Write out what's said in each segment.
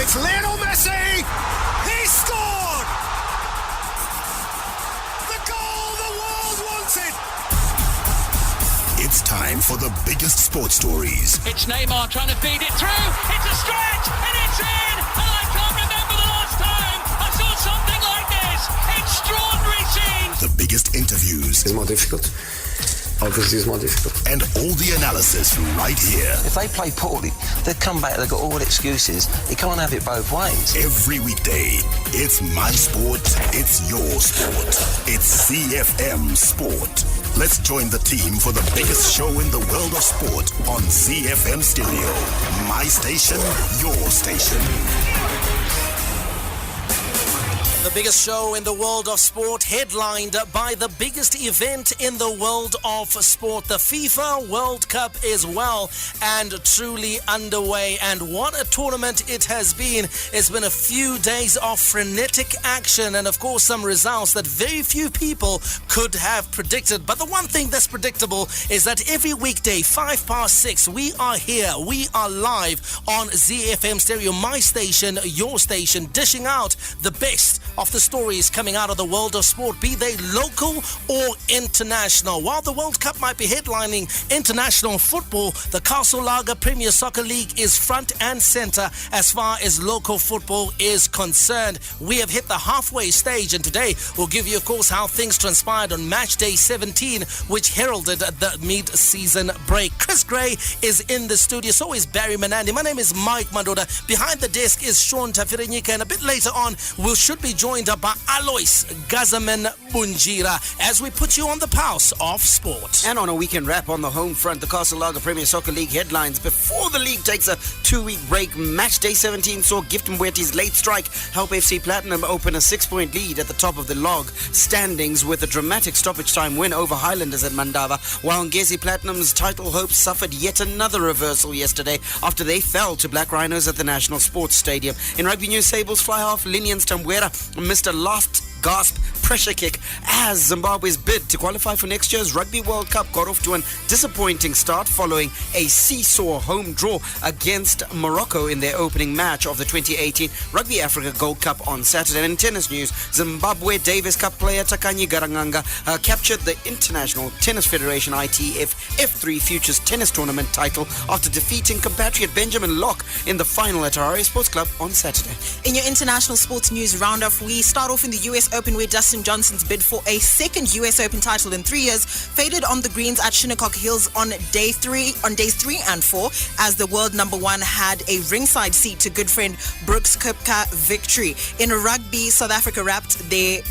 It's Lionel Messi! He scored! The goal the world wanted! It's time for the biggest sports stories. It's Neymar trying to feed it through. It's a stretch and it's in! And I can't remember the last time I saw something like this. Extraordinary scenes. The biggest interviews. It's more difficult. Obviously, it's more difficult. And all the analysis right here. If they play poorly, they come back, they've got all the excuses. You can't have it both ways. Every weekday, it's my sport, it's your sport. It's ZiFM Sport. Let's join the team for the biggest show in the world of sport on ZiFM Stereo. My station, your station. The biggest show in the world of sport, headlined by the biggest event in the world of sport. The FIFA World Cup is well and truly underway. And what a tournament it has been. It's been a few days of frenetic action and, of course, some results that very few people could have predicted. But the one thing that's predictable is that every weekday, 6:05, we are here. We are live on ZiFM Stereo, my station, your station, dishing out the best of the stories coming out of the world of sport, be they local or international. While the World Cup might be headlining international football, the Castle Lager Premier Soccer League is front and center as far as local football is concerned. We have hit the halfway stage, and today we'll give you, of course, how things transpired on match day 17, which heralded the mid-season break. Chris Gray is in the studio. So is Barry Manandi. My name is Mike Mandoda. Behind the desk is Sean Tafirenyika, and a bit later on, we should be joined by Alois Gazaman Bunjira as we put you on the pulse of sport. And on a weekend wrap on the home front, the Castle Lager Premier Soccer League headlines before the league takes a 2-week break. Match day 17 saw Gift Mbweti's late strike help FC Platinum open a 6-point lead at the top of the log standings with a dramatic stoppage time win over Highlanders at Mandava, while Ngezi Platinum's title hopes suffered yet another reversal yesterday after they fell to Black Rhinos at the National Sports Stadium. In rugby news, Sables fly half Linian Stambwera missed a last gasp pressure kick as Zimbabwe's bid to qualify for next year's Rugby World Cup got off to a disappointing start following a seesaw home draw against Morocco in their opening match of the 2018 Rugby Africa Gold Cup on Saturday. And in tennis news, Zimbabwe Davis Cup player Takanyi Garanganga captured the International Tennis Federation ITF F3 Futures Tennis Tournament title after defeating compatriot Benjamin Locke in the final at Harare Sports Club on Saturday. In your international sports news roundup, we start off in the US Open, where Dustin Johnson's bid for a second US Open title in 3 years faded on the greens at Shinnecock Hills on days 3 and 4, as the world number one had a ringside seat to good friend Brooks Koepka victory. In rugby, South Africa wrapped their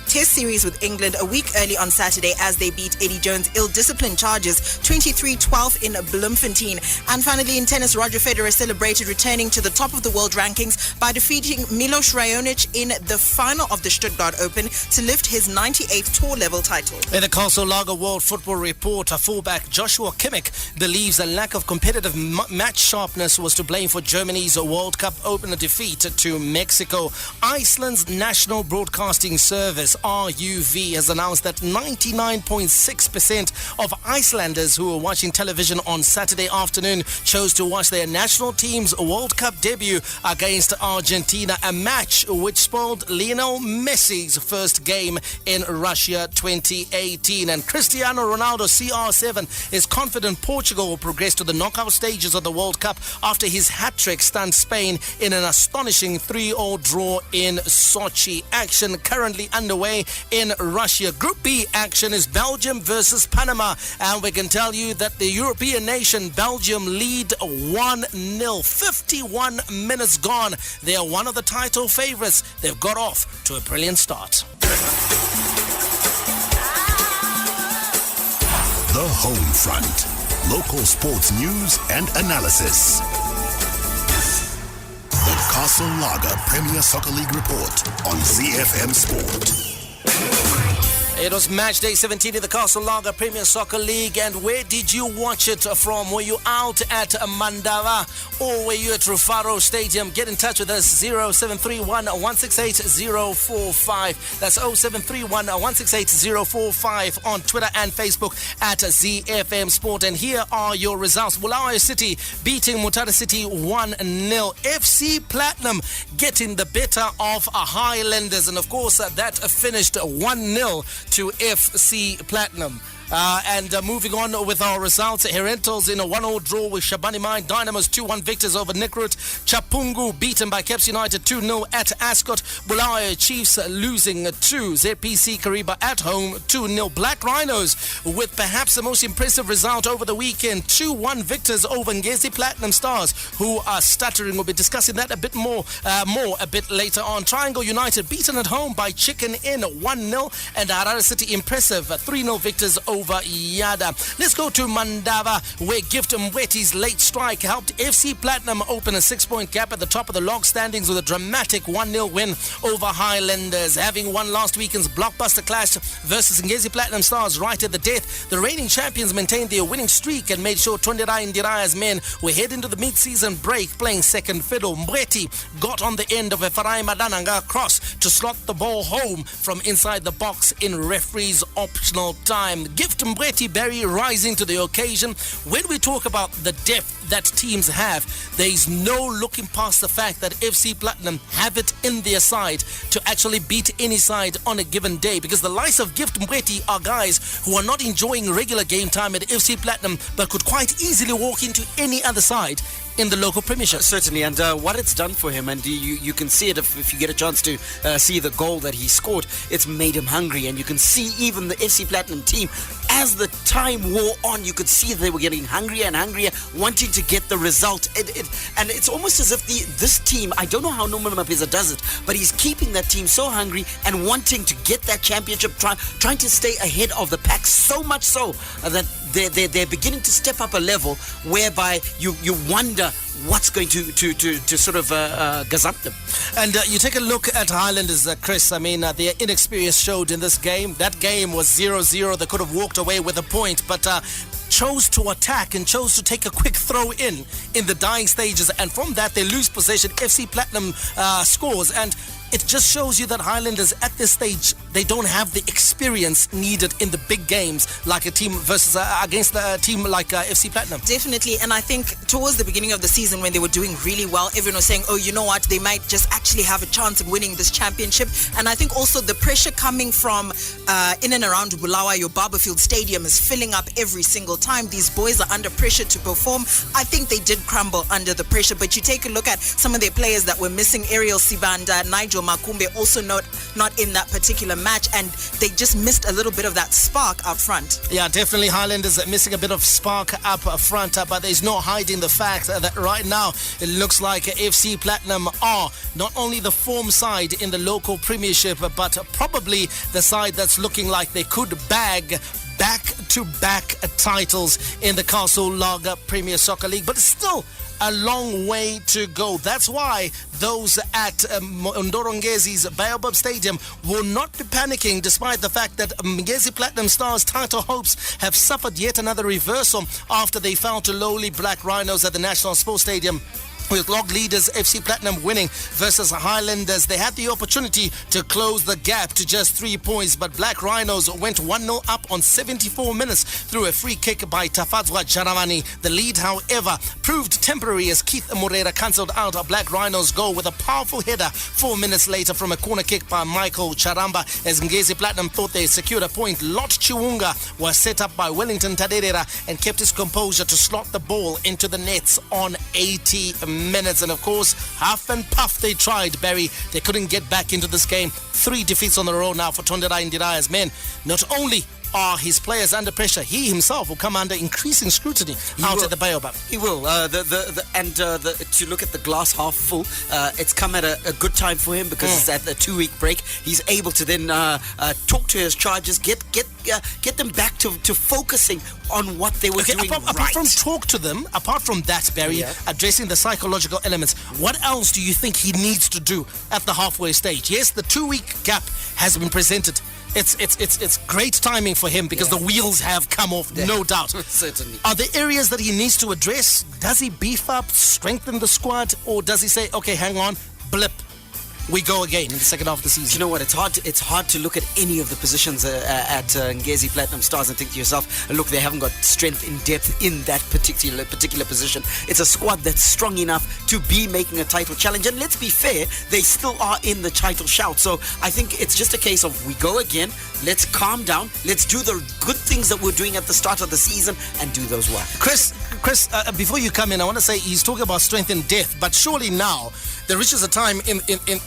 Test series with England a week early on Saturday as they beat Eddie Jones' ill-discipline charges 23-12 in Bloemfontein. And finally, in tennis, Roger Federer celebrated returning to the top of the world rankings by defeating Milos Raonic in the final of the Stuttgart Open to lift his 98th tour-level title. In the Castle Lager World Football Report, fullback Joshua Kimmich believes a lack of competitive match sharpness was to blame for Germany's World Cup opener defeat to Mexico. Iceland's National Broadcasting Service, RUV, has announced that 99.6% of Icelanders who were watching television on Saturday afternoon chose to watch their national team's World Cup debut against Argentina, a match which spoiled Lionel Messi's first game in Russia 2018. And Cristiano Ronaldo, CR7, is confident Portugal will progress to the knockout stages of the World Cup after his hat-trick stunned Spain in an astonishing 3-3 draw in Sochi. Action currently underway in Russia. Group B action is Belgium versus Panama, and we can tell you that the European nation Belgium lead 1-0. 51 minutes gone. They are one of the title favorites. They've got off to a brilliant start. The Home Front. Local sports news and analysis. The Castle Lager Premier Soccer League report on ZiFM Sport. It was match day 17 in the Castle Lager Premier Soccer League. And where did you watch it from? Were you out at Mandava or were you at Rufaro Stadium? Get in touch with us, 0731 168 045. That's 0731 168 045 on Twitter and Facebook at ZiFM Sport. And here are your results. Bulawayo City beating Mutare City 1-0. FC Platinum getting the better of Highlanders. And of course, that finished 1-0 to FC Platinum. Moving on with our results, Herentals in a 1-0 draw with Shabani Mine. Dynamos 2-1 victors over Nikrut. Chapungu beaten by Caps United 2-0 at Ascot. Bulawayo Chiefs losing to ZPC Kariba at home 2-0. Black Rhinos with perhaps the most impressive result over the weekend, 2-1 victors over Ngezi Platinum Stars, who are stuttering. We'll be discussing that a bit more a bit later on. Triangle United beaten at home by Chicken Inn 1-0, and Harare City impressive 3-0 victors over Yada. Let's go to Mandava, where Gift Mweti's late strike helped FC Platinum open a 6-point gap at the top of the log standings with a dramatic 1-0 win over Highlanders. Having won last weekend's blockbuster clash versus Ngezi Platinum Stars right at the death, the reigning champions maintained their winning streak and made sure Tonderai Ndiraya's men were heading into the mid-season break playing second fiddle. Mweti got on the end of a Farai Madananga cross to slot the ball home from inside the box in referee's optional time. Gift Mbweti Berry rising to the occasion. When we talk about the depth that teams have, there is no looking past the fact that FC Platinum have it in their side to actually beat any side on a given day, because the likes of Gift Mbweti are guys who are not enjoying regular game time at FC Platinum but could quite easily walk into any other side in the local premiership. Certainly, and what it's done for him, and you can see it if you get a chance to see the goal that he scored. It's made him hungry, and you can see even the FC Platinum team, as the time wore on, you could see they were getting hungrier and hungrier, wanting to get the result. And it's almost as if this team, I don't know how Norman Mapeza does it, but he's keeping that team so hungry and wanting to get that championship, trying to stay ahead of the pack, so much so that they're beginning to step up a level whereby you wonder what's going to sort of gazump them. And you take a look at Highlanders, Chris. I mean, their inexperience showed in this game. That game was 0-0. They could have walked away with a point, but chose to attack and chose to take a quick throw in the dying stages. And from that, they lose possession. FC Platinum scores, and it just shows you that Highlanders at this stage, they don't have the experience needed in the big games like a team versus against a team like FC Platinum. Definitely, and I think towards the beginning of the season when they were doing really well, everyone was saying, oh, you know what, they might just actually have a chance of winning this championship. And I think also the pressure coming from in and around Bulawayo Barberfield Stadium is filling up every single time. These boys are under pressure to perform. I think they did crumble under the pressure, but you take a look at some of their players that were missing. Ariel Sibanda, Nigel Makumbe also not in that particular match, and they just missed a little bit of that spark up front. Yeah, definitely Highlanders missing a bit of spark up front, but there's no hiding the fact that right now it looks like FC Platinum are not only the form side in the local premiership, but probably the side that's looking like they could bag back-to-back titles in the Castle Lager Premier Soccer League, but it's still a long way to go. That's why those at Ndorongezi's Baobab Stadium will not be panicking, despite the fact that Ngezi Platinum Stars' title hopes have suffered yet another reversal after they fell to lowly Black Rhinos at the National Sports Stadium. With log leaders FC Platinum winning versus Highlanders, they had the opportunity to close the gap to just 3 points, but Black Rhinos went 1-0 up on 74 minutes through a free kick by Tafadzwa Jaramani. The lead, however, proved temporary as Keith Moreira cancelled out a Black Rhinos goal with a powerful header 4 minutes later from a corner kick by Michael Charamba. As Ngezi Platinum thought they secured a point, Lot Chiwunga was set up by Wellington Tadera and kept his composure to slot the ball into the nets on 80 minutes. And of course, half and puff they tried, Barry. They couldn't get back into this game. 3 defeats on the row now for Tonderai Ndiraya's men. Not only are his players under pressure, he himself will come under increasing scrutiny at the Baobab. He will. To look at the glass half full, it's come at a good time for him because it's at the 2-week break. He's able to then talk to his charges, get them back to focusing on what they were doing apart from talk to them, apart from that, Barry, addressing the psychological elements, what else do you think he needs to do at the halfway stage? Yes, the 2-week gap has been presented. it's great timing for him because the wheels have come off, no doubt. Certainly. Are there areas that he needs to address? Does he beef up, strengthen the squad, or does he say, okay, hang on, blip, we go again in the second half of the season? You know what? It's hard to look at any of the positions at Ngezi Platinum Stars and think to yourself, look, they haven't got strength in depth in that particular position. It's a squad that's strong enough to be making a title challenge. And let's be fair, they still are in the title shout. So I think it's just a case of we go again. Let's calm down. Let's do the good things that we're doing at the start of the season and do those well. Chris, before you come in, I want to say he's talking about strength in depth, but surely now there reaches a time in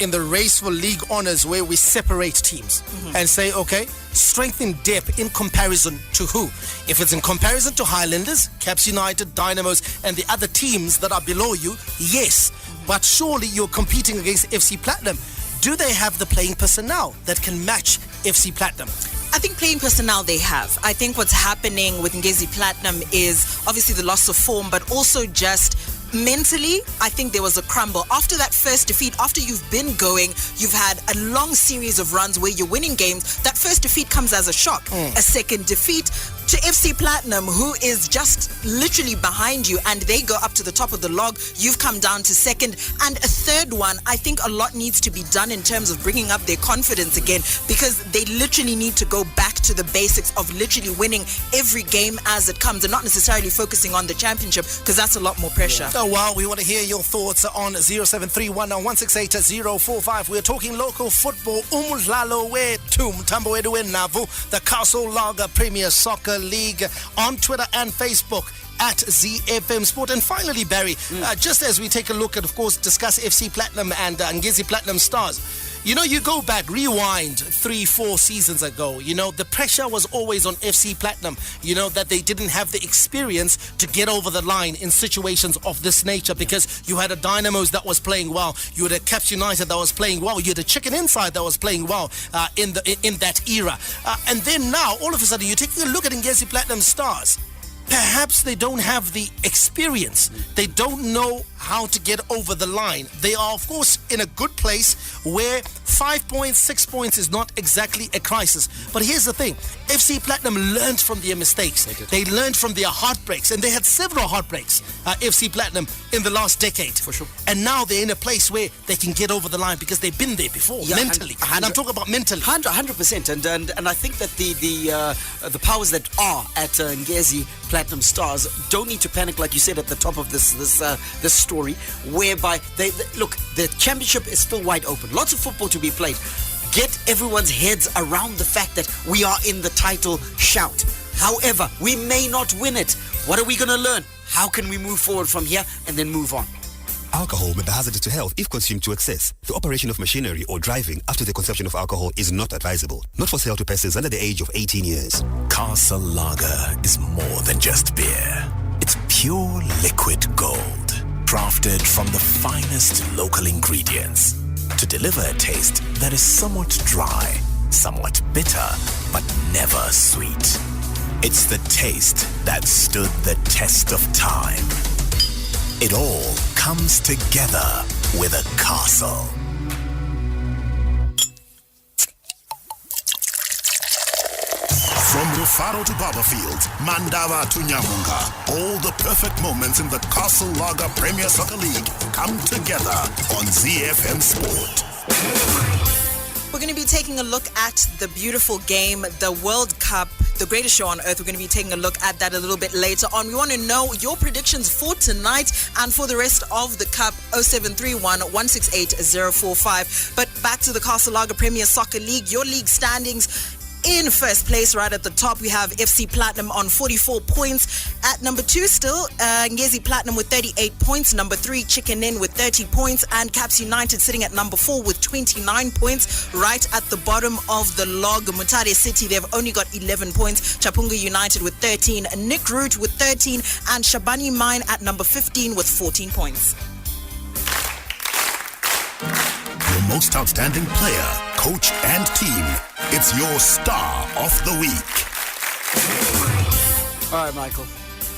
the race for league honors where we separate teams and say, okay, strength in depth in comparison to who? If it's in comparison to Highlanders, Caps United, Dynamos, and the other teams that are below you, yes. But surely you're competing against FC Platinum. Do they have the playing personnel that can match FC Platinum? I think playing personnel they have. I think what's happening with Ngezi Platinum is obviously the loss of form, but also just mentally, I think there was a crumble. After that first defeat, after you've been going, you've had a long series of runs where you're winning games. That first defeat comes as a shock. A second defeat to FC Platinum, who is just literally behind you, and they go up to the top of the log. You've come down to second. And a third one, I think a lot needs to be done in terms of bringing up their confidence again, because they literally need to go back to the basics of literally winning every game as it comes and not necessarily focusing on the championship, because that's a lot more pressure. Oh, well, we want to hear your thoughts on 0731-168-045. We're talking local football. Umdlalo wethu, mthambo wetu wenavu, the Castle Lager Premier Soccer League on Twitter and Facebook at ZiFM Sport. And finally, Barry, just as we take a look at, of course, discuss FC Platinum and Ngezi Platinum Stars, you know, you go back, rewind 3-4 seasons ago, you know, the pressure was always on FC Platinum, you know, that they didn't have the experience to get over the line in situations of this nature, because you had a Dynamos that was playing well, you had a Caps United that was playing well, you had a Chicken Inside that was playing well in that era. And then now, all of a sudden, you're taking a look at Ngezi Platinum Stars. Perhaps they don't have the experience. They don't know how to get over the line. They are, of course, in a good place where 5 points, 6 points is not exactly a crisis. But here's the thing. FC Platinum learned from their mistakes. They learned from their heartbreaks. And they had several heartbreaks, FC Platinum, in the last decade. For sure. And now they're in a place where they can get over the line because they've been there before, mentally. And I'm talking about mentally. 100%. And I think that the powers that are at Ngezi Platinum Stars don't need to panic, like you said at the top of this story, whereby they look, the championship is still wide open. Lots of football to be played. Get everyone's heads around the fact that we are in the title shout. However, we may not win it. What are we going to learn? How can we move forward from here and then move on? Alcohol may be hazardous to health if consumed to excess. The operation of machinery or driving after the consumption of alcohol is not advisable. Not for sale to persons under the age of 18 years. Castle Lager is more than just beer. It's pure liquid gold, crafted from the finest local ingredients to deliver a taste that is somewhat dry, somewhat bitter, but never sweet. It's the taste that stood the test of time. It all comes together with a castle. From Rufaro to Barberfield, Mandava to Nyamunga, all the perfect moments in the Castle Lager Premier Soccer League come together on ZiFM Sport. We're going to be taking a look at the beautiful game, the World Cup, the greatest show on earth. We're going to be taking a look at that a little bit later on. We want to know your predictions for tonight and for the rest of the Cup. 0731-168-045. But back to the Castle Lager Premier Soccer League, your league standings. In first place, right at the top, we have FC Platinum on 44 points. At number 2 still, Ngezi Platinum with 38 points. Number 3, Chicken Inn with 30 points. And Caps United sitting at number 4 with 29 points. Right at the bottom of the log, Mutare City, they've only got 11 points. Chapunga United with 13. Nick Root with 13. And Shabani Mine at number 15 with 14 points. Your most outstanding player, coach, and team. It's your star of the week. All right, Michael.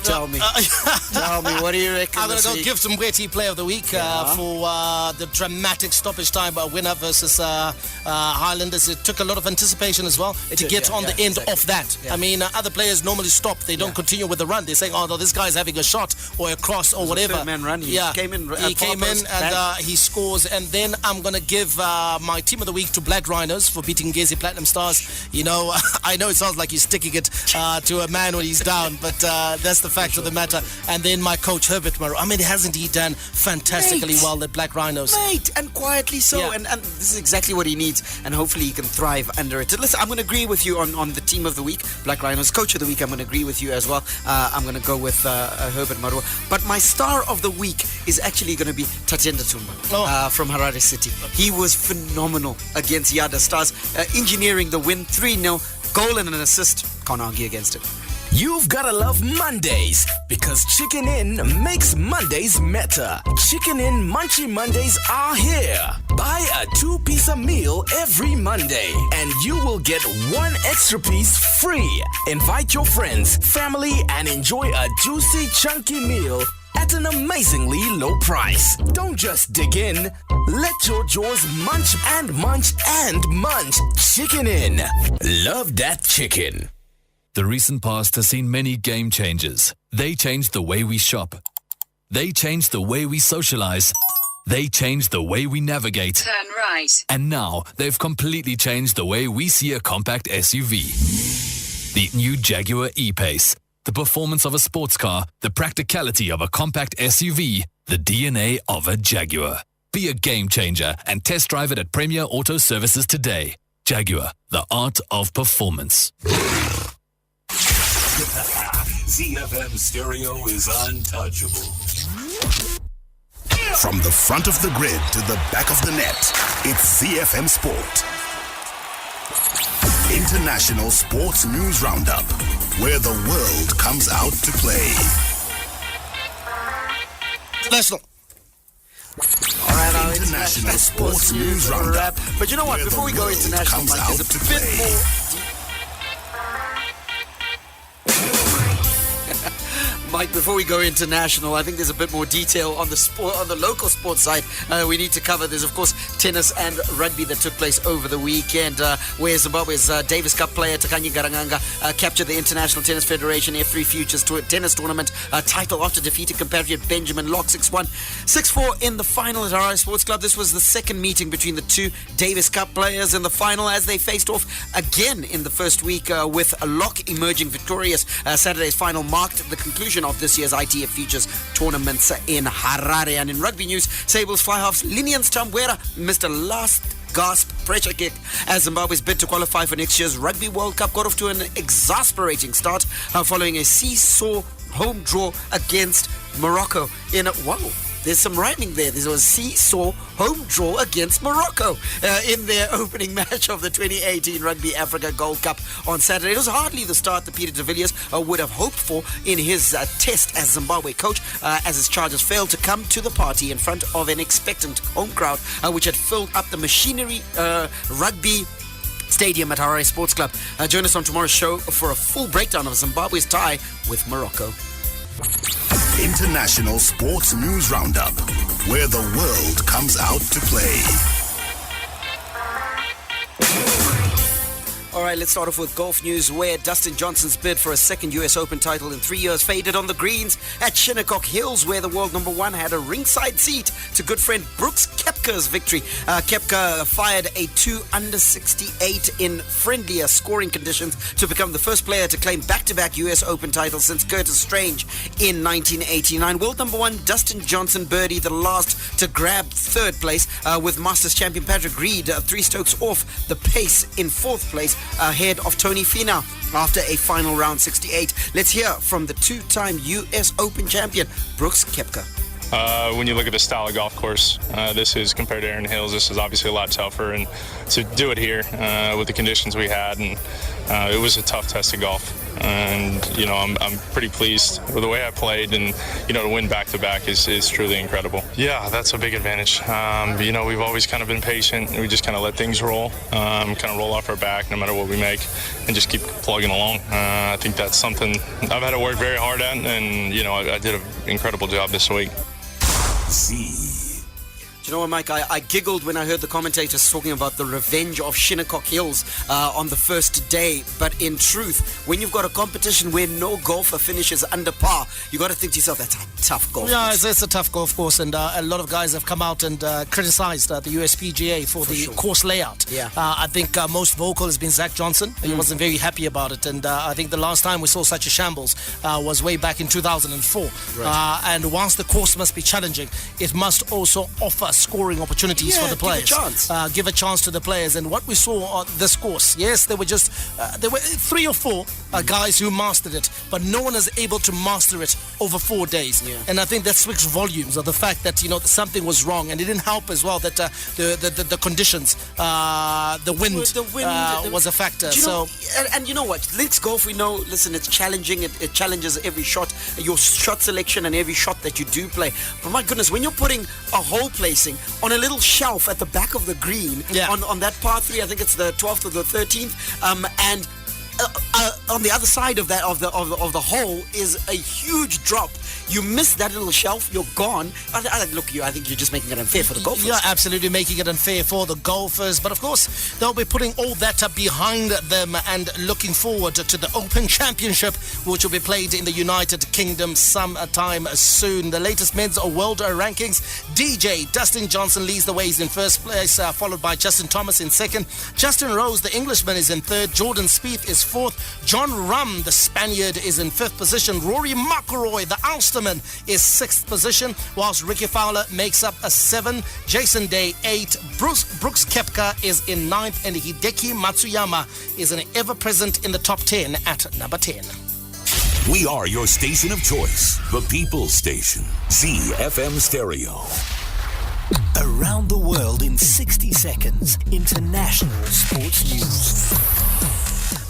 Tell me. Tell me, what do you reckon? I'm going to go week? give Zimbabwe Player of the Week for the dramatic stoppage time winner versus Highlanders. It took a lot of anticipation as well to get on the end of that. Yeah. I mean, other players normally stop. They don't continue with the run. They're saying, oh, no, this guy's having a shot or a cross or whatever. Third-man run. He came in. He came in and he scores. And then I'm going to give my Team of the Week to Black Rhinos for beating Ngezi Platinum Stars. You know, I know it sounds like you're sticking it to a man when he's down, but that's the fact of the matter. And then my coach, Herbert Murrow. I mean, hasn't he done fantastically well, the Black Rhinos? Mate, and quietly so. Yeah. And this is exactly what he needs, and hopefully he can thrive under it. Listen, I'm going to agree with you on the Team of the Week, Black Rhinos. Coach of the Week, I'm going to agree with you as well. I'm going to go with Herbert Murrow. But my star of the week is actually going to be Tatenda Tumba from Harare City. He was phenomenal against Yada Stars, engineering the win, 3-0, goal and an assist. Can't argue against it. You've gotta love Mondays because Chicken Inn makes Mondays matter. Chicken Inn Munchy Mondays are here. Buy a 2-piece meal every Monday and you will get 1 extra piece free. Invite your friends, family, and enjoy a juicy, chunky meal at an amazingly low price. Don't just dig in. Let your jaws munch and munch and munch. Chicken Inn. Love that chicken. The recent past has seen many game changers. They changed the way we shop. They changed the way we socialize. They changed the way we navigate. Turn right. And now they've completely changed the way we see a compact SUV. The new Jaguar E-Pace. The performance of a sports car, the practicality of a compact SUV, the DNA of a Jaguar. Be a game changer and test drive it at Premier Auto Services today. Jaguar, the art of performance. ZiFM Stereo is untouchable. From the front of the grid to the back of the net, it's ZiFM Sport. International Sports News Roundup, where the world comes out to play. National. All right, our International Sports News Roundup. But you know what? Before we go international, Mike, there's a bit more. Mike, before we go international, I think there's a bit more detail on the sport, on the local sports side we need to cover. There's, of course, tennis and rugby that took place over the weekend, where Zimbabwe's Davis Cup player Takanyi Garanganga captured the International Tennis Federation F3 Futures Tennis Tournament title after defeating compatriot Benjamin Locke 6-1, 6-4 in the final at Harare Sports Club. This was the second meeting between the two Davis Cup players in the final as they faced off again in the first week, with Locke emerging victorious. Saturday's final marked the conclusion of this year's ITF Futures tournaments in Harare. And in rugby news, Sables fly halves Linian Stambwera missed a last gasp pressure kick as Zimbabwe's bid to qualify for next year's Rugby World Cup got off to an exasperating start following a seesaw home draw against Morocco in a there's some rhyming there. There was a seesaw home draw against Morocco in their opening match of the 2018 Rugby Africa Gold Cup on Saturday. It was hardly the start that Peter de Villiers would have hoped for in his test as Zimbabwe coach, as his Chargers failed to come to the party in front of an expectant home crowd, which had filled up the machinery rugby stadium at Harare Sports Club. Join us on tomorrow's show for a full breakdown of Zimbabwe's tie with Morocco. International Sports News Roundup, where the world comes out to play. All right, let's start off with golf news, where Dustin Johnson's bid for a second US Open title in 3 years faded on the greens at Shinnecock Hills, where the world number one had a ringside seat to good friend Brooks Koepka's victory. Koepka fired a 2 under 68 in friendlier scoring conditions to become the first player to claim back-to-back US Open titles since Curtis Strange in 1989. World number one Dustin Johnson birdied the last to grab third place, with Masters champion Patrick Reed 3 strokes off the pace in fourth place, ahead of Tony Finau after a final round 68. Let's hear from the two-time US Open champion, Brooks Koepka. When you look at the style of golf course, this is, compared to Erin Hills, this is obviously a lot tougher, and to do it here with the conditions we had, and it was a tough test of golf. And, I'm pretty pleased with the way I played, and, to win back-to-back is truly incredible. Yeah, that's a big advantage. We've always kind of been patient. We just kind of let things roll, kind of roll off our back no matter what we make, and just keep plugging along. I think that's something I've had to work very hard at, and, I did an incredible job this week. You know what, Mike? I giggled when I heard the commentators talking about the revenge of Shinnecock Hills on the first day. But in truth, when you've got a competition where no golfer finishes under par, you got to think to yourself, that's a tough golf course. Yeah, it's a tough golf course, and a lot of guys have come out and criticized the USPGA for the course layout. Yeah. I think most vocal has been Zach Johnson. He wasn't very happy about it, and I think the last time we saw such a shambles was way back in 2004. Right. And whilst the course must be challenging, it must also offer scoring opportunities for the players. Give a chance to the players. And what we saw on this course, yes, there were 3 or 4 guys who mastered it, but no one is able to master it over 4 days. Yeah. And I think that speaks volumes of the fact that something was wrong, and it didn't help as well that the conditions, the wind was a factor. And you know what? Let's golf, we know, listen, it's challenging. It challenges every shot, your shot selection, and every shot that you do play. But my goodness, when you're putting a hole placing on a little shelf at the back of the green, on that par 3, I think it's the 12th or the 13th, and on the other side of that of the hole is a huge drop. You miss that little shelf, you're gone. I think you're just making it unfair for the golfers. Yeah, absolutely making it unfair for the golfers. But of course, they'll be putting all that behind them and looking forward to the Open Championship, which will be played in the United Kingdom sometime soon. The latest men's world rankings: DJ Dustin Johnson leads the way. He's in first place, followed by Justin Thomas in second. Justin Rose, the Englishman, is in third. Jordan Spieth is fourth. John Ram, the Spaniard, is in fifth position. Rory McIlroy, the Ulsterman, is sixth position, whilst Ricky Fowler makes up a 7. Jason Day 8. Brooks Koepka is in 9th, and Hideki Matsuyama is an ever-present in the top 10 at number 10. We are your station of choice, the People's Station, ZiFM Stereo. Around the world in 60 seconds. International sports news.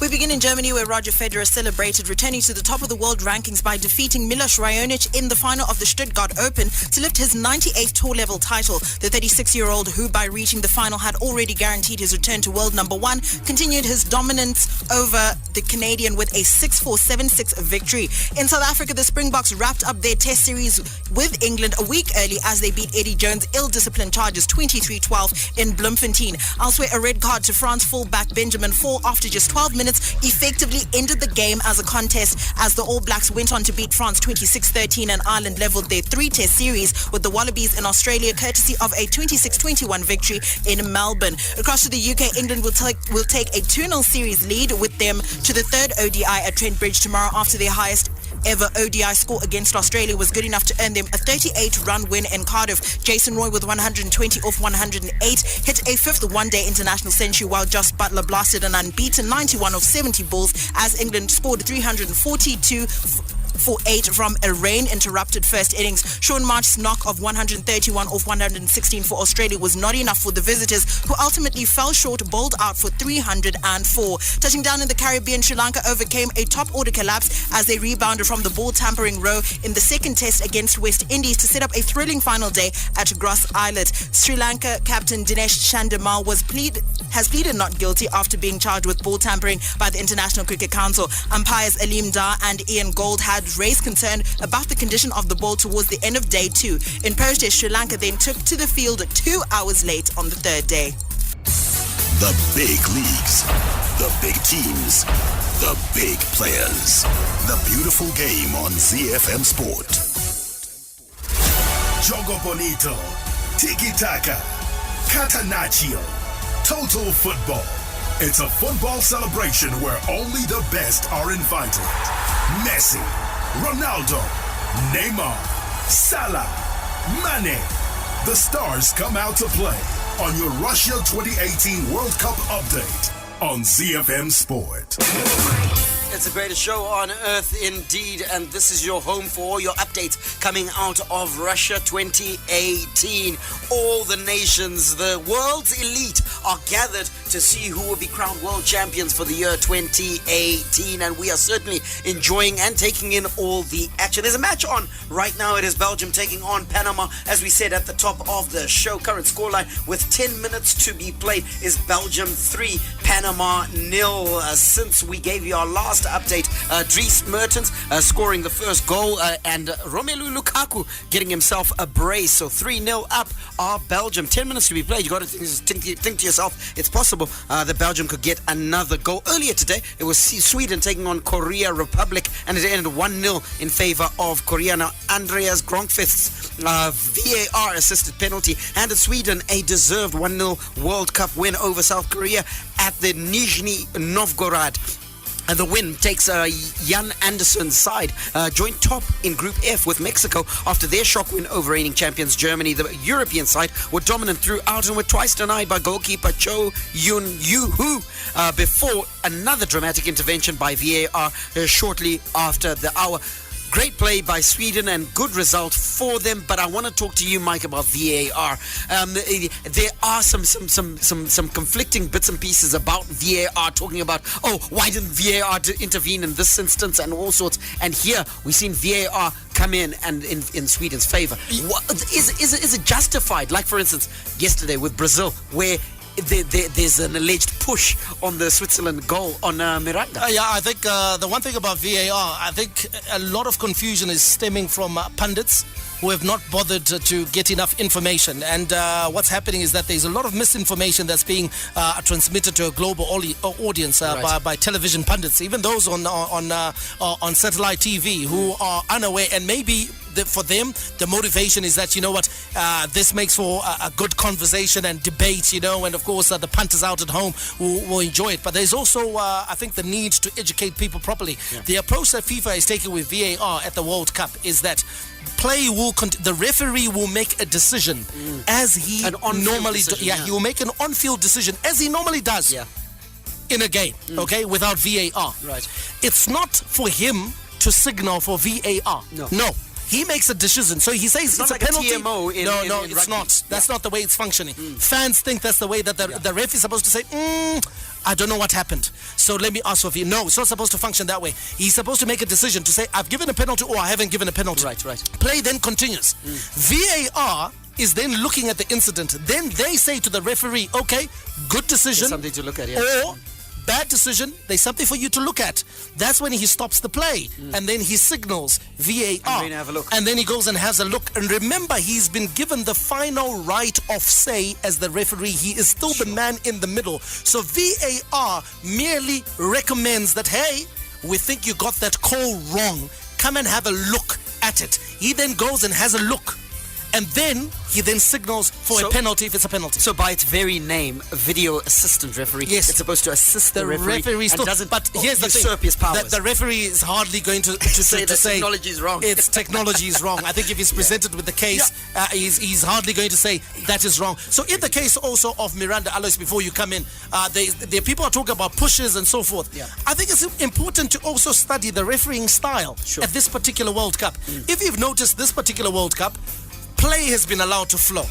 We begin in Germany, where Roger Federer celebrated returning to the top of the world rankings by defeating Milos Raonic in the final of the Stuttgart Open to lift his 98th tour level title. The 36-year-old, who by reaching the final had already guaranteed his return to world number 1, continued his dominance over the Canadian with a 6-4, 7-6 victory. In South Africa, the Springboks wrapped up their test series with England a week early as they beat Eddie Jones' ill-disciplined charges 23-12 in Bloemfontein. Elsewhere, a red card to France fullback Benjamin Fall after just 12 minutes effectively ended the game as a contest, as the All Blacks went on to beat France 26-13, and Ireland levelled their 3-test series with the Wallabies in Australia, courtesy of a 26-21 victory in Melbourne. Across to the UK, England will take a 2-0 series lead with them to the third ODI at Trent Bridge tomorrow, after their highest ever ODI score against Australia was good enough to earn them a 38-run win in Cardiff. Jason Roy, with 120 off 108, hit a 5th one-day international century, while Joss Butler blasted an unbeaten 91 off 70 balls as England scored 342 for 8 from a rain-interrupted first innings. Sean March's knock of 131 off 116 for Australia was not enough for the visitors, who ultimately fell short, bowled out for 304. Touching down in the Caribbean, Sri Lanka overcame a top-order collapse as they rebounded from the ball-tampering row in the second test against West Indies to set up a thrilling final day at Gross Islet. Sri Lanka captain Dinesh Chandimal has pleaded not guilty after being charged with ball-tampering by the International Cricket Council. Umpires Aleem Dar and Ian Gold had raised concern about the condition of the ball towards the end of day 2. In protest, Sri Lanka then took to the field 2 hours late on the third day. The big leagues, the big teams, the big players. The beautiful game on ZiFM Sport. Jogo Bonito, Tiki Taka, Catenaccio, Total Football. It's a football celebration where only the best are invited. Messi, Ronaldo, Neymar, Salah, Mane. The stars come out to play on your Russia 2018 World Cup update on ZiFM Sport. It's the greatest show on earth indeed, and this is your home for all your updates coming out of Russia 2018. All the nations, the world's elite, are gathered to see who will be crowned world champions for the year 2018, and we are certainly enjoying and taking in all the action. There's a match on right now. It is Belgium taking on Panama. As we said at the top of the show, current scoreline with 10 minutes to be played is Belgium 3, Panama 0. Since we gave you our last update, Dries Mertens scoring the first goal, and Romelu Lukaku getting himself a brace. So 3-0 up are Belgium. 10 minutes to be played. You got to think to yourself, it's possible that Belgium could get another goal. Earlier today, it was Sweden taking on Korea Republic, and it ended 1-0 in favor of Korea. Now, Andreas Gronqvist's VAR assisted penalty handed Sweden a deserved 1-0 World Cup win over South Korea at the Nizhny Novgorod. And the win takes Jan Anderson's side joint top in Group F with Mexico after their shock win over reigning champions Germany. The European side were dominant throughout and were twice denied by goalkeeper Cho Yun-Yu before another dramatic intervention by VAR shortly after the hour. Great play by Sweden and good result for them, but I want to talk to you, Mike, about VAR. There are some conflicting bits and pieces about VAR, talking about, why didn't VAR intervene in this instance and all sorts. And here we've seen VAR come in and in Sweden's favor. Is it justified? Like, for instance, yesterday with Brazil, where there's an alleged push on the Switzerland goal on Miranda. I think the one thing about VAR, I think a lot of confusion is stemming from pundits who have not bothered to get enough information. And what's happening is that there's a lot of misinformation that's being transmitted to a global audience by television pundits, even those on satellite TV who are unaware, and maybe for them, the motivation is that, this makes for a good conversation and debate, and of course the punters out at home will enjoy it. But there's also, I think, the need to educate people properly. Yeah. The approach that FIFA is taking with VAR at the World Cup is that play will the referee will make a decision as he normally does. He will make an on-field decision as he normally does in a game, without VAR. Right. It's not for him to signal for VAR. No. He makes a decision. So he says it's like a penalty. A TMO in it's rugby. not. That's not the way it's functioning. Fans think that's the way that the ref is supposed to say, I don't know what happened, so let me ask for VAR. No, it's not supposed to function that way. He's supposed to make a decision to say, I've given a penalty or I haven't given a penalty. Right. Play then continues. VAR is then looking at the incident. Then they say to the referee, okay, good decision. There's something to look at, Or bad decision, there's something for you to look at. That's when he stops the play and then he signals VAR. And have a look. And then he goes and has a look. And remember, he's been given the final right of say as the referee. He is still the man in the middle. So VAR merely recommends that, hey, we think you got that call wrong. Come and have a look at it. He then goes and has a look. And then he then signals for a penalty if it's a penalty. So by its very name, video assistant referee, yes, it's supposed to assist the referee still, doesn't but here's the usurp his powers. The referee is hardly going to say technology is wrong. It's technology is wrong. I think if he's presented with the case, he's hardly going to say that is wrong. So in the case also of Miranda, Alois, before you come in, there people are talking about pushes and so forth. Yeah. I think it's important to also study the refereeing style at this particular World Cup. If you've noticed, this particular World Cup, play has been allowed to flow.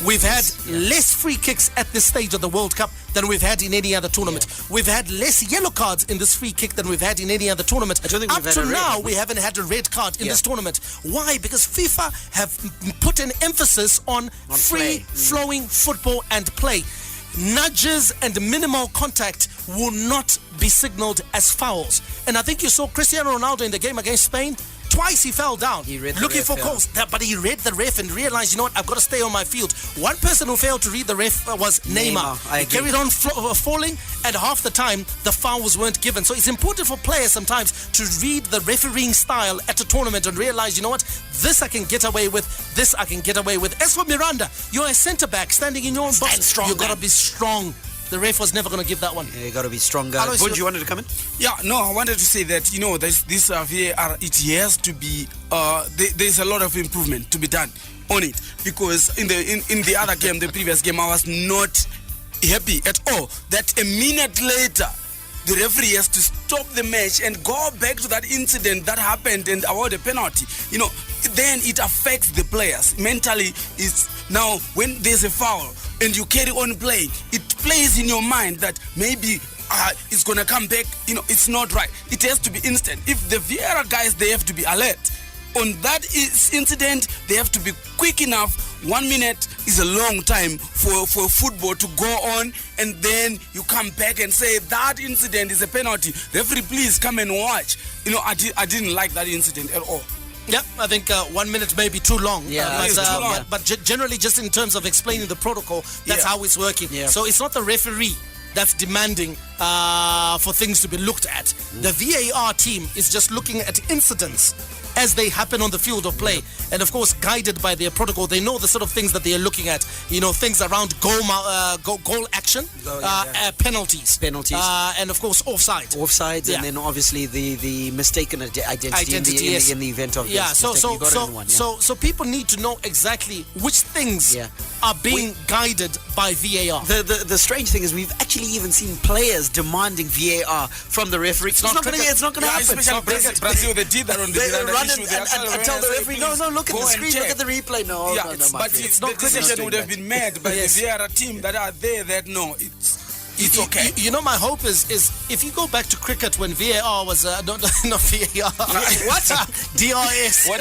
We've had less free kicks at this stage of the World Cup than we've had in any other tournament. We've had less yellow cards in this free kick than we've had in any other tournament. I don't think Up to now, we haven't had a red card in this tournament. Why? Because FIFA have put an emphasis on free-flowing football and play. Nudges and minimal contact will not be signaled as fouls. And I think you saw Cristiano Ronaldo in the game against Spain. Twice he fell down looking for calls, but he read the ref and realized, I've got to stay on my field. One person who failed to read the ref was Neymar. He carried on falling, and half the time the fouls weren't given. So it's important for players sometimes to read the refereeing style at a tournament and realize, this I can get away with, this I can get away with. As for Miranda, you're a centre-back standing in your own box. You've got to be strong. The ref was never going to give that one. Yeah, you got to be stronger. Bunj, you wanted to come in? Yeah, no, I wanted to say that, this VAR, it has to be, there's a lot of improvement to be done on it. Because in the other game, the previous game, I was not happy at all that a minute later, the referee has to stop the match and go back to that incident that happened and award a penalty. Then it affects the players mentally. It's now when there's a foul and you carry on playing, it plays in your mind that maybe it's gonna come back. It's not right. It has to be instant. If the VAR guys, they have to be alert on that incident. They have to be quick enough. 1 minute is a long time for football to go on, and then you come back and say that incident is a penalty. Referee, please come and watch. I didn't like that incident at all. Yeah, I think 1 minute may be too long. Yeah, but generally, just in terms of explaining the protocol, that's how it's working. Yeah. So it's not the referee that's demanding for things to be looked at. The VAR team is just looking at incidents as they happen on the field of play, and of course guided by their protocol. They know the sort of things that they are looking at, things around goal action, penalties, and of course offsides, and then obviously the mistaken identity in the event of so people need to know exactly which things are being guided by VAR. The strange thing is we've actually even seen players demanding VAR from the referee. It's not going to happen. Especially Brazil, they did that on the and tell the referee, no, look at the screen, look at the replay. No, but the decision would have been made by the VAR team that are there that no, it's okay. My hope is if you go back to cricket when VAR was not VAR. What? DRS. What?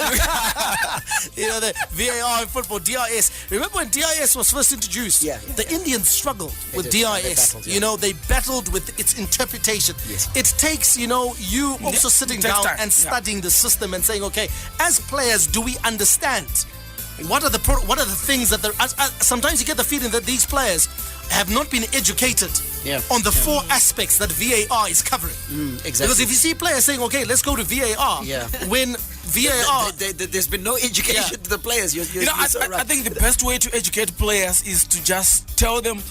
The VAR in football, DRS. Remember when DRS was first introduced? The Indians struggled with DRS. They battled with its interpretation. Yes. It takes you also sitting down and studying the system and saying, okay, as players, do we understand? What are the things that sometimes you get the feeling that these players have not been educated on the four aspects that VAR is covering. Exactly. Because if you see players saying, okay, let's go to VAR, when VAR... there's been no education to the players. You're so right. I think the best way to educate players is to just tell them,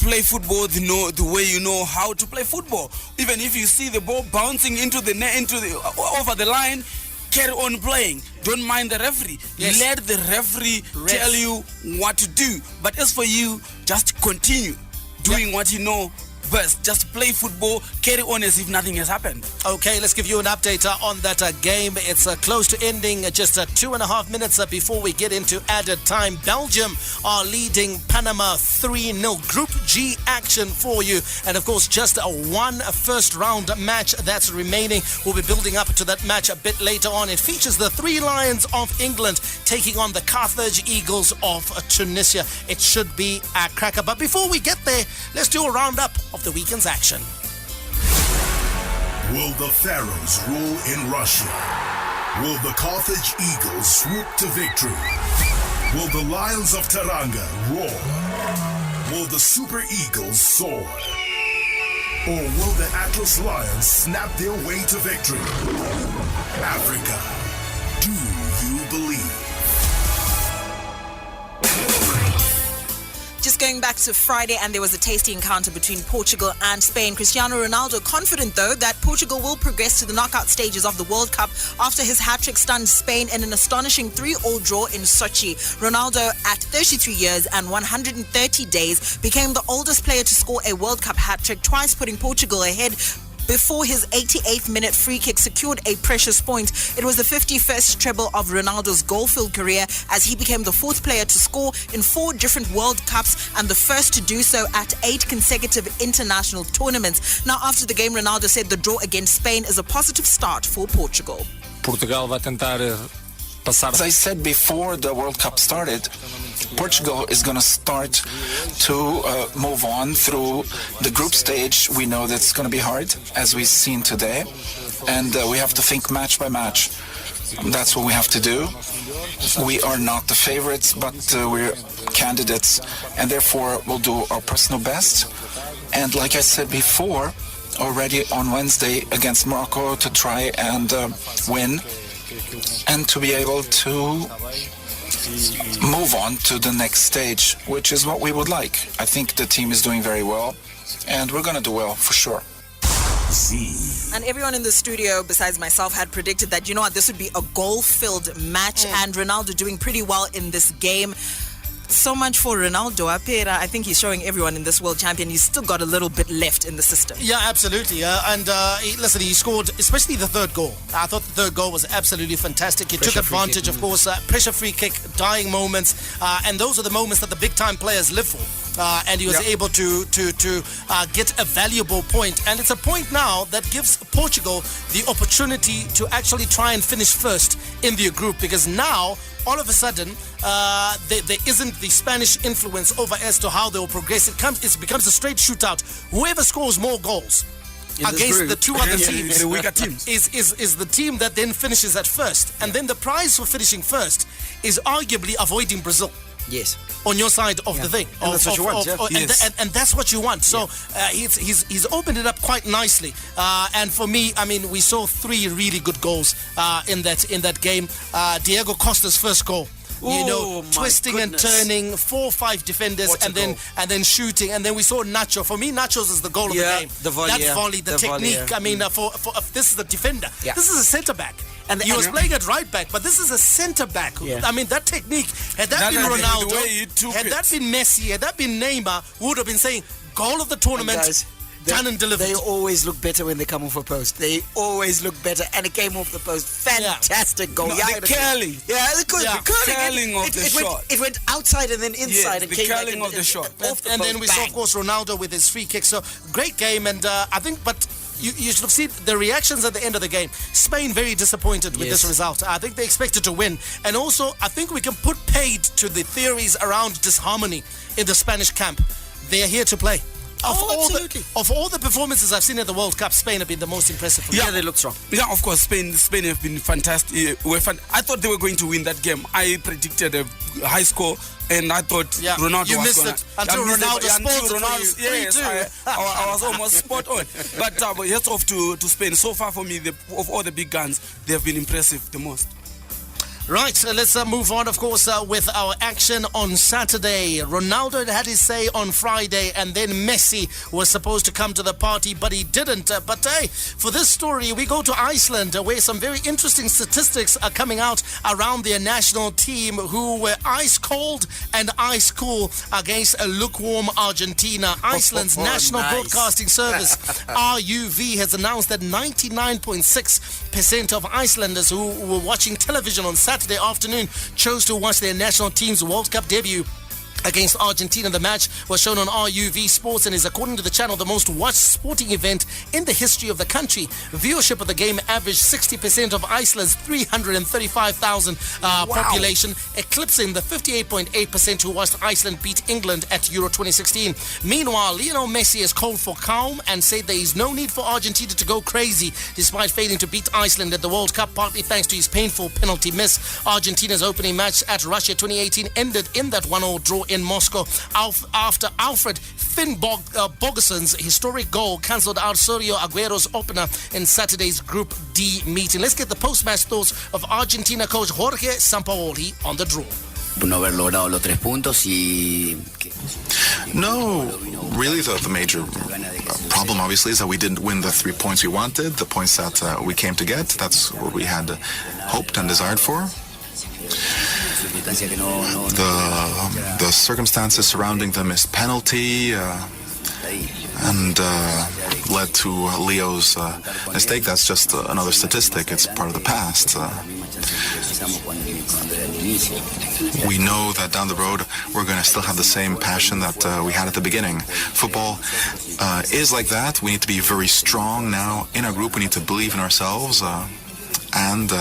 play football the way you know how to play football. Even if you see the ball bouncing into the net, over the line, carry on playing. Don't mind the referee. Let the referee tell you what to do. But as for you, just continue doing what you know best. Just play football, carry on as if nothing has happened. Okay, let's give you an update on that game. It's close to ending, just 2.5 minutes before we get into added time. Belgium are leading Panama 3-0. Group G action for you. And of course, just one first round match that's remaining. We'll be building up to that match a bit later on. It features the Three Lions of England taking on the Carthage Eagles of Tunisia. It should be a cracker. But before we get there, let's do a roundup of the weekend's action. Will the Pharaohs rule in Russia? Will the Carthage Eagles swoop to victory? Will the Lions of Teranga roar? Will the Super Eagles soar? Or will the Atlas Lions snap their way to victory? Africa, do you believe? Just going back to Friday, and there was a tasty encounter between Portugal and Spain. Cristiano Ronaldo confident, though, that Portugal will progress to the knockout stages of the World Cup after his hat-trick stunned Spain in an astonishing 3-3 draw in Sochi. Ronaldo, at 33 years and 130 days, became the oldest player to score a World Cup hat-trick, twice putting Portugal ahead before his 88th minute free kick secured a precious point. It was the 51st treble of Ronaldo's goal-filled career, as he became the fourth player to score in 4 different World Cups and the first to do so at 8 consecutive international tournaments. Now, after the game, Ronaldo said the draw against Spain is a positive start for Portugal. Portugal vai tentar passar. As I said before the World Cup started, Portugal is going to start to move on through the group stage. We know that's going to be hard, as we've seen today, and we have to think match by match. That's what we have to do. We are not the favorites, but we're candidates, and therefore we'll do our personal best. And like I said before, already on Wednesday against Morocco, to try and win and to be able to move on to the next stage, which is what we would like. I think the team is doing very well, and we're going to do well for sure. And everyone in the studio, besides myself, had predicted that, this would be a goal-filled match, and Ronaldo doing pretty well in this game. So much for Ronaldo. Apera, I think he's showing everyone in this world champion he's still got a little bit left in the system. Yeah, absolutely. Listen, he scored, especially the third goal. I thought the third goal was absolutely fantastic. He took advantage, of course, pressure free kick, dying moments, and those are the moments that the big time players live for. And he was able to get a valuable point. And it's a point now that gives Portugal the opportunity to actually try and finish first in their group, because now all of a sudden there isn't the Spanish influence over as to how they'll progress. It becomes a straight shootout. Whoever scores more goals against the two other teams, the weaker teams, is the team that then finishes at first. And then the prize for finishing first is arguably avoiding Brazil. Yes. On your side of the thing. And that's what you want, and that's what you want. So he's opened it up quite nicely. And for me, I mean, we saw 3 really good goals in that game. Diego Costa's first goal. Twisting and turning, 4 or 5 defenders, and then shooting, and then we saw Nacho. For me, Nacho's is the goal of the game. The volley, that volley, the technique. Volley, I mean, for this is the defender. Yeah. This is a centre back. And he was playing at right back, but this is a centre back. Yeah. I mean, that technique. Had that been Ronaldo, had that been Messi, had that been Neymar, we would have been saying goal of the tournament. Done and delivered. They always look better when they come off a post. They always look better, and it came off the post. Fantastic goal. No, the curling. Yeah, the curling of the shot. It went outside and then inside. Yes, the curling of the shot. And then we saw, of course, Ronaldo with his free kick. So great game, and I think, but you should have seen the reactions at the end of the game. Spain very disappointed with this result. I think they expected to win, and also I think we can put paid to the theories around disharmony in the Spanish camp. They are here to play. Of all the performances I've seen at the World Cup, Spain have been the most impressive for me. Yeah, they look strong. Yeah, of course, Spain have been fantastic. I thought they were going to win that game. I predicted a high score, and I thought Ronaldo you missed it until Ronaldo spoiled it for you. Yes, I was almost spot on. But hats off to Spain. So far for me, of all the big guns, they have been impressive the most. Right, let's move on, of course, with our action on Saturday. Ronaldo had his say on Friday, and then Messi was supposed to come to the party, but he didn't. But hey, for this story, we go to Iceland, where some very interesting statistics are coming out around their national team, who were ice cold and ice cool against a lukewarm Argentina. Iceland's National Broadcasting Service, RUV, has announced that 99.6% of Icelanders who were watching television on Saturday afternoon chose to watch their national team's World Cup debut against Argentina. The match was shown on RUV Sports and is, according to the channel, the most watched sporting event in the history of the country. Viewership of the game averaged 60% of Iceland's 335,000 population, eclipsing the 58.8% who watched Iceland beat England at Euro 2016. Meanwhile, Lionel Messi has called for calm and said there is no need for Argentina to go crazy despite failing to beat Iceland at the World Cup, partly thanks to his painful penalty miss. Argentina's opening match at Russia 2018 ended in that 1-1 draw in Moscow after Alfred Finn Bogason's historic goal cancelled out Sergio Aguero's opener in Saturday's Group D meeting. Let's get the post-match thoughts of Argentina coach Jorge Sampaoli on the draw. No, really the major problem obviously is that we didn't win the 3 points we wanted, the points that we came to get. That's what we had hoped and desired for. The circumstances surrounding the missed penalty and led to Leo's mistake. That's just another statistic. It's part of the past. We know that down the road we're going to still have the same passion that we had at the beginning. Football is like that. We need to be very strong now in our group. We need to believe in ourselves and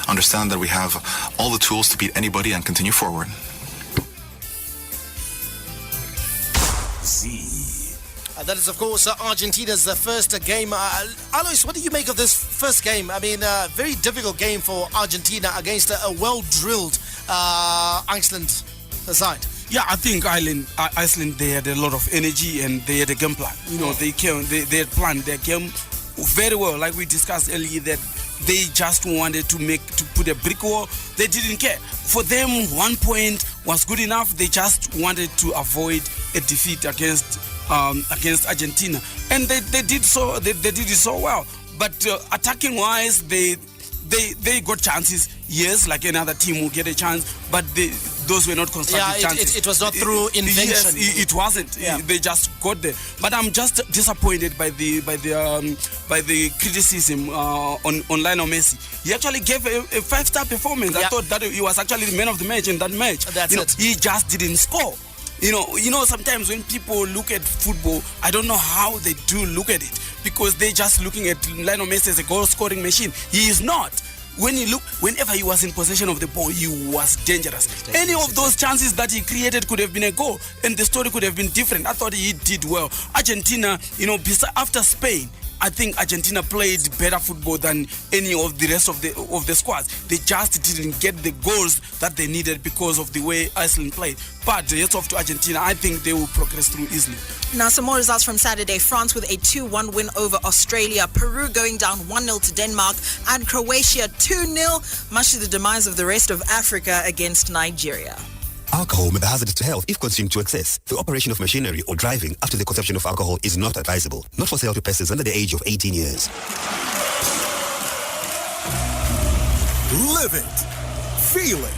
understand that we have all the tools to beat anybody and continue forward. That is, of course, Argentina's first game. Alois, what do you make of this first game? I mean, very difficult game for Argentina against a well-drilled Iceland side. Yeah, I think Iceland, they had a lot of energy and they had a game plan. You know, they had planned their game very well, like we discussed earlier, that they just wanted to put a brick wall. They didn't care. For them, 1 point was good enough. They just wanted to avoid a defeat against Argentina, and they did so. They did it so well. But attacking wise, they got chances. Yes, like another team will get a chance, but those were not constructive chances. It was not through invention. Yes, it wasn't. Yeah. They just got there. But I'm just disappointed by the criticism on Lionel Messi. He actually gave a 5-star performance. I thought that he was actually the man of the match in that match. That's it. He just didn't score. You know, sometimes when people look at football, I don't know how they do look at it, because they're just looking at Lionel Messi as a goal-scoring machine. He is not. Whenever he was in possession of the ball, he was dangerous. Any of those chances that he created could have been a goal, and the story could have been different. I thought he did well. Argentina, after Spain, I think Argentina played better football than any of the rest of the squads. They just didn't get the goals that they needed because of the way Iceland played. But hats off to Argentina. I think they will progress through easily. Now, some more results from Saturday. France with a 2-1 win over Australia. Peru going down 1-0 to Denmark. And Croatia 2-0, much to the demise of the rest of Africa against Nigeria. Alcohol may be hazardous to health if consumed to excess. The operation of machinery or driving after the consumption of alcohol is not advisable. Not for sale to persons under the age of 18 years. Live it. Feel it.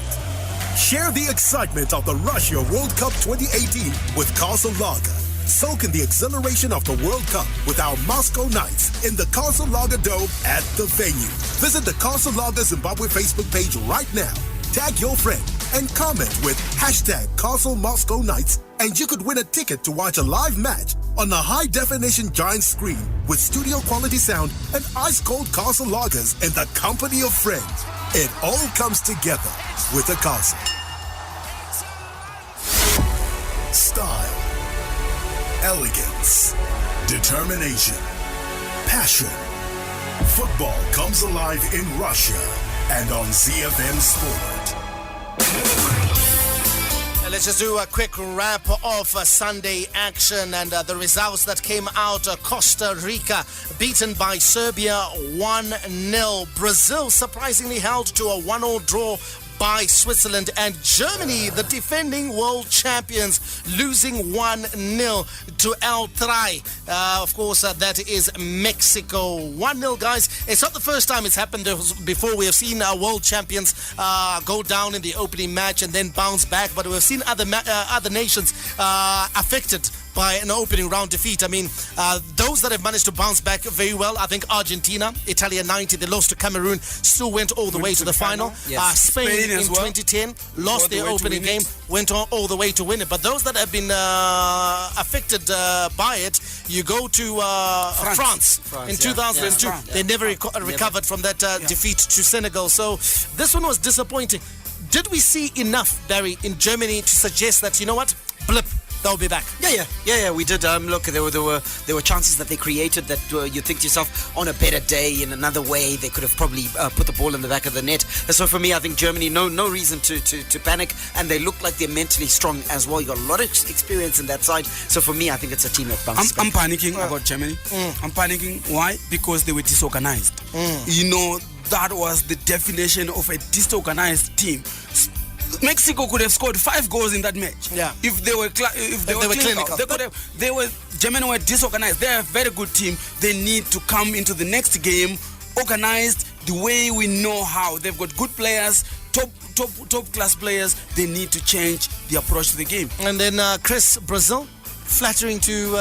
Share the excitement of the Russia World Cup 2018 with Castle Lager. Soak in the exhilaration of the World Cup with our Moscow Nights in the Castle Lager Dome at the venue. Visit the Castle Lager Zimbabwe Facebook page right now. Tag your friend and comment with #Castle Moscow Nights, and you could win a ticket to watch a live match on a high-definition giant screen with studio-quality sound and ice-cold Castle lagers in the company of friends. It all comes together with a Castle. Style, elegance, determination, passion. Football comes alive in Russia and on ZiFM Sport. Let's just do a quick wrap of Sunday action and the results that came out. Costa Rica beaten by Serbia 1-0. Brazil surprisingly held to a 1-1 draw by Switzerland, and Germany, the defending world champions, losing 1-0 to El Tri. Of course, that is Mexico. 1-0, guys. It's not the first time it's happened before. We have seen our world champions go down in the opening match and then bounce back, but we've seen other nations affected by an opening round defeat. I mean, those that have managed to bounce back very well, I think Argentina, Italia 90, they lost to Cameroon, still went all the way to the final. Yes. Spain in 2010 lost their opening game, went all the way to win it. But those that have been affected by it, you go to France in 2002. They never recovered from that defeat to Senegal. So this one was disappointing. Did we see enough, Barry, in Germany to suggest that, you know what, blip, they'll be back? Yeah, we did. Look, there were chances that they created that you think to yourself, on a better day, in another way, they could have probably put the ball in the back of the net. So for me, I think Germany, no reason to panic, and they look like they're mentally strong as well. You got a lot of experience in that side. So for me, I think it's a team that bounces back. I'm panicking about Germany. I'm panicking. Why? Because they were disorganized. You know, that was the definition of a disorganized team. Mexico could have scored 5 goals in that match. Yeah. If they were clinical. Germany were disorganized. They're a very good team. They need to come into the next game organized the way we know how. They've got good players, top class players. They need to change the approach to the game. And then Chris, Brazil, flattering to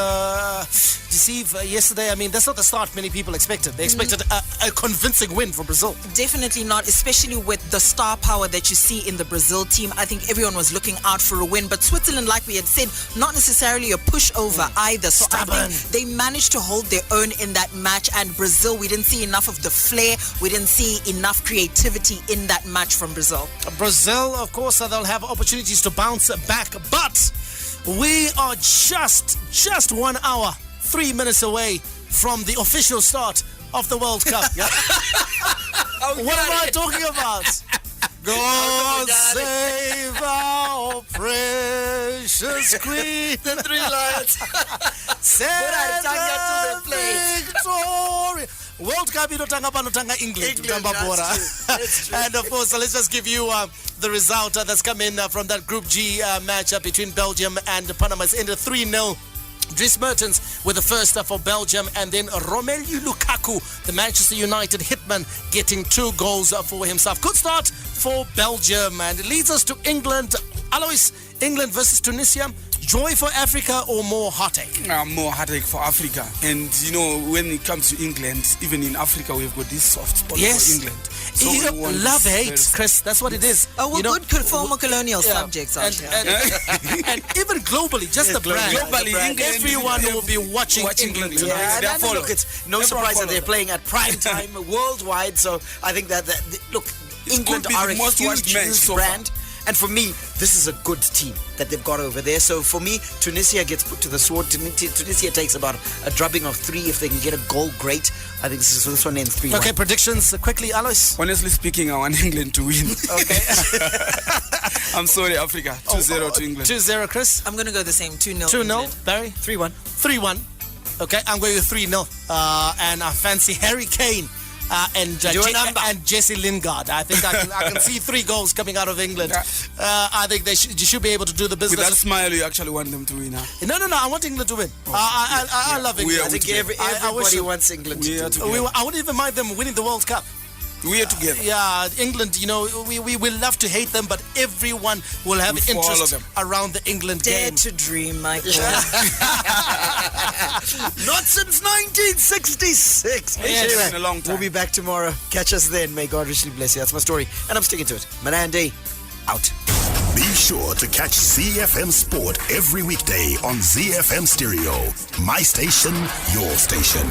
deceive yesterday. I mean, that's not the start many people expected. They expected a convincing win from Brazil. Definitely not, especially with the star power that you see in the Brazil team. I think everyone was looking out for a win. But Switzerland, like we had said, not necessarily a pushover either. So Stubborn. I think they managed to hold their own in that match. And Brazil, we didn't see enough of the flair. We didn't see enough creativity in that match from Brazil. Brazil, of course, they'll have opportunities to bounce back. But we are just 1 hour, 3 minutes away from the official start of the World Cup. What am I talking about? God save our precious queen. The 3 lions. Send the victory. World Cup, you don't tanga England. That's true. And of course, let's just give you the result that's come in from that Group G matchup between Belgium and Panama. It's ended 3-0. Dries Mertens with the first for Belgium, and then Romelu Lukaku, the Manchester United hitman, getting 2 goals for himself. Good start for Belgium, and it leads us to England Alois, England versus Tunisia. Joy for Africa or more heartache? More heartache for Africa. And, you know, when it comes to England, even in Africa, we've got this soft spot for England. So love, hate, Chris. That's what it is. Oh, we're good former colonial subjects out here. And even globally, just the brand. Globally, England, everyone will be watching England tonight. Yeah, look, it's no surprise that they're playing at prime time worldwide. So I think that look, England are a huge brand. And for me, this is a good team that they've got over there. So for me, Tunisia gets put to the sword. Tunisia takes about a drubbing of 3. If they can get a goal, great. I think this one ends 3-1. Okay, predictions quickly, Alois. Honestly speaking, I want England to win. Okay. I'm sorry, Africa. 2-0 to England. 2-0, Chris. I'm going to go the same. 2-0. 2-0. Barry? 3-1. 3-1. Okay, I'm going with 3-0. And I fancy Harry Kane. And Jesse Lingard. I think I can see 3 goals coming out of England. I think they should be able to do the business. With that smile, you actually want them to win, huh? No. I want England to win. I love England. I think everybody wants England to win. I wouldn't even mind them winning the World Cup. We are together. Yeah, England, you know, we love to hate them, but everyone will have interest around the England game. Dare to dream, Michael. Not since 1966. Yes. It's been a long time. We'll be back tomorrow. Catch us then. May God richly bless you. That's my story. And I'm sticking to it. Manande, out. Be sure to catch ZiFM Sport every weekday on ZiFM Stereo. My station, your station.